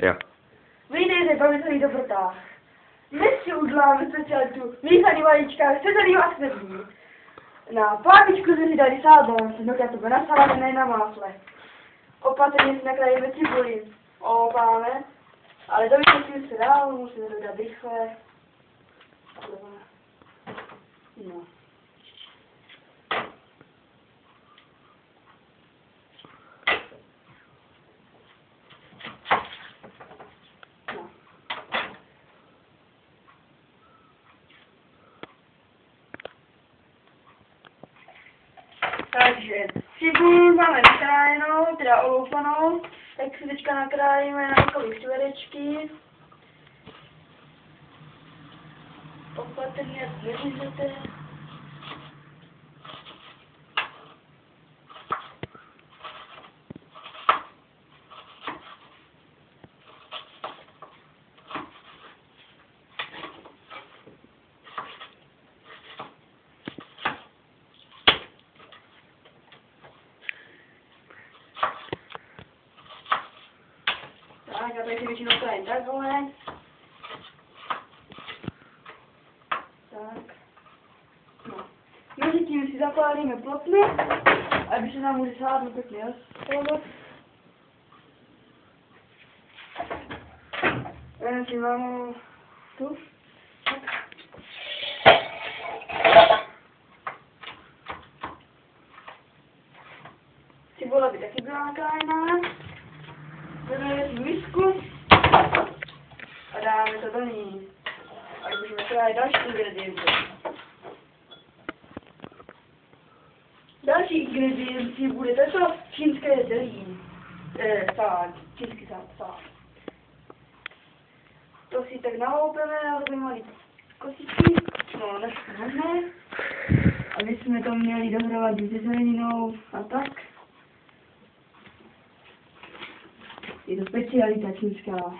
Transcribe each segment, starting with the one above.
Jo. Vyjdejte, pamětný do protáh. My si uděláme specialitu míchaný vajíčka, chcete-li a světlý. Na plávičku jsme si dali sádon, tentokrát to bude na salátě, ne na másle. Opatrně si nakrájeme cibuli, olopáme, ale to vyšetřím se dál, musíme to dát rychle. No. Takže cibuli máme nakrájenou, teda oloupanou, tak si teďka nakrájíme na takové čtverečky. Opatrně vyřízete. Tak, já tady si většinou krajím takhle. Tak. No. Mezi tím si zapálíme plotny, aby se nám může sádno pěkně rozpalovat. Já si mám tu. Tak. Cibula by taky byla nakrájená. Vezmeme si misku a dáme to do ní. A můžeme krájet další ingredienty. Další ingredienci bude toto čínské zelí. Salát. Čínský salát. To si tak naloupeme a robíme malý kostičky. No, naše možné. Aby jsme to měli dohromady se zeleninou a tak. Je to specialita čínská.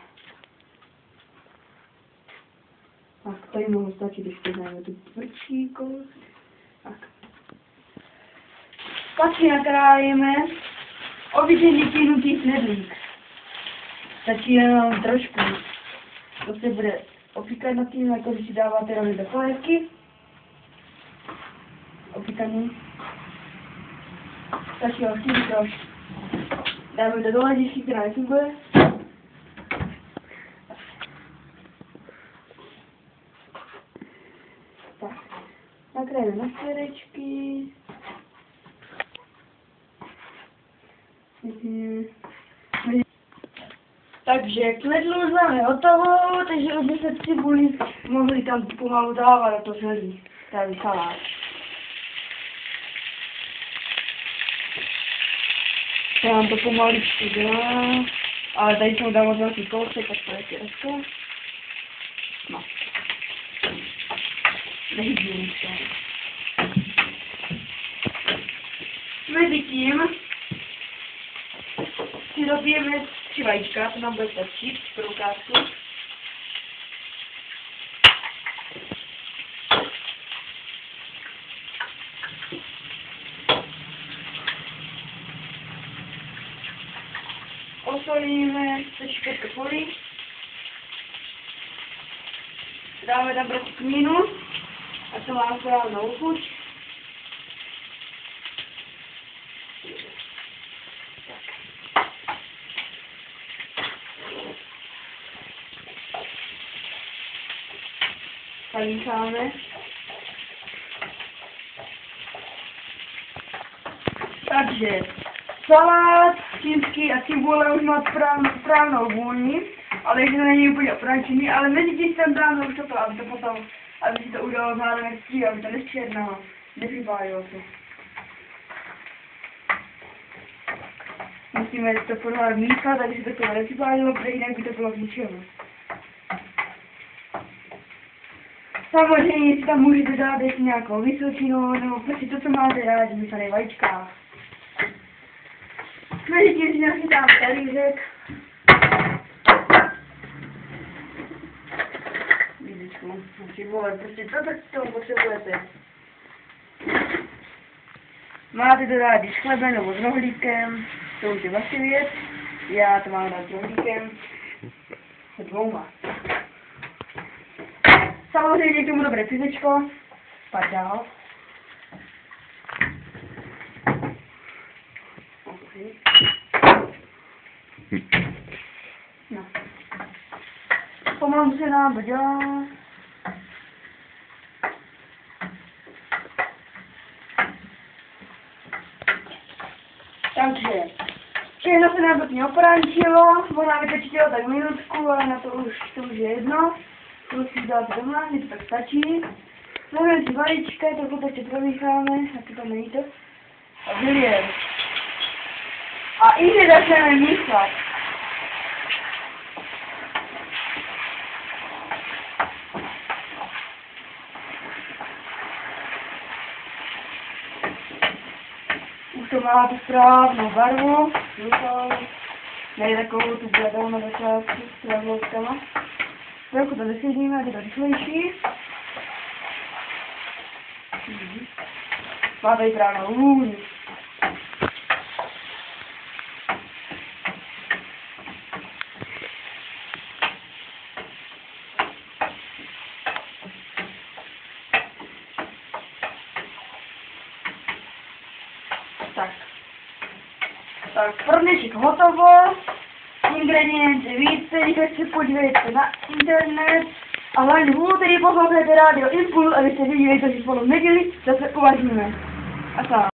Tak, tady mohu stačit, ještě dáme tu tvrdší kost. Tak. Pak si nakrájeme obyčejný kynutý knedlík. Stačí jenom trošku. To se bude opíkat nad tím, jako když si dáváte rovně do polévky. Opíkaný. Stačí ho chvíli trošku. Dáme do ledničky, která nefunguje. Tak, nakrájeme na čtverečky. Takže knedlu už máme hotovo, takže už by se cibuli mohli tam pomalu dávat do toho zelí, tady salát. Já vám to pomaličku dělá, ale tady jsem dal moc velký kousek, tak to je těžko. No. Nehybím se. Mezi tím si dobijeme 3 vajíčka, to nám bude stačit pro ukázku. Osolíme trošičku soli. Dáme tam prostě kmínu a to má správnou chuť. Zamícháme. Takže salát čínský a cibule už má správnou vůni, ale ještě to není úplně opráčený, ale mezi tím tam dáme už to, aby to potom, aby si to udělalo zároveň hezký, aby to nečernalo, nevypálilo se. Musíme to pořád míchat, aby se to nevypálilo, protože jinak by to bylo k ničemu. Samozřejmě si tam můžete dát ještě nějakou vysokinu, nebo prostě to, co máte rádi, míchané vajíčka. Mezi tím si nachytám talířek. Vidičku, vole, prostě co tak k tomu potřebujete. Máte to dát s chlebem nebo s rohlíkem, to už je vaše věc. Já to mám dát s rohlíkem. Se dvouma. Samozřejmě k tomu dobré pizečko. Pak dál. No. Pomalu se nám to dělá. Takže, všechno se nám pěkně oprančilo, možná vytečilo tak minutku, ale na to už je jedno. To už si dáte doma, mně to tak stačí. Můžeme si vajíčka, trochu ještě promícháme, a to tam není to. A vylijeme. A i když začneme míchat. Už to má tu správnou barvu, ne takovou tu bledou na začátku s lavouskama. Trochu to vysvětlíme, ať je to rychlejší. Má tady právě vůni. Tak, pro dnešek hotovo. Ingredienty více, když se podívejte na internet. A hlavně v úterý poslouchejte rádio Impuls, abyste viděli, že spolu v neděli zase uvaříme. A tak.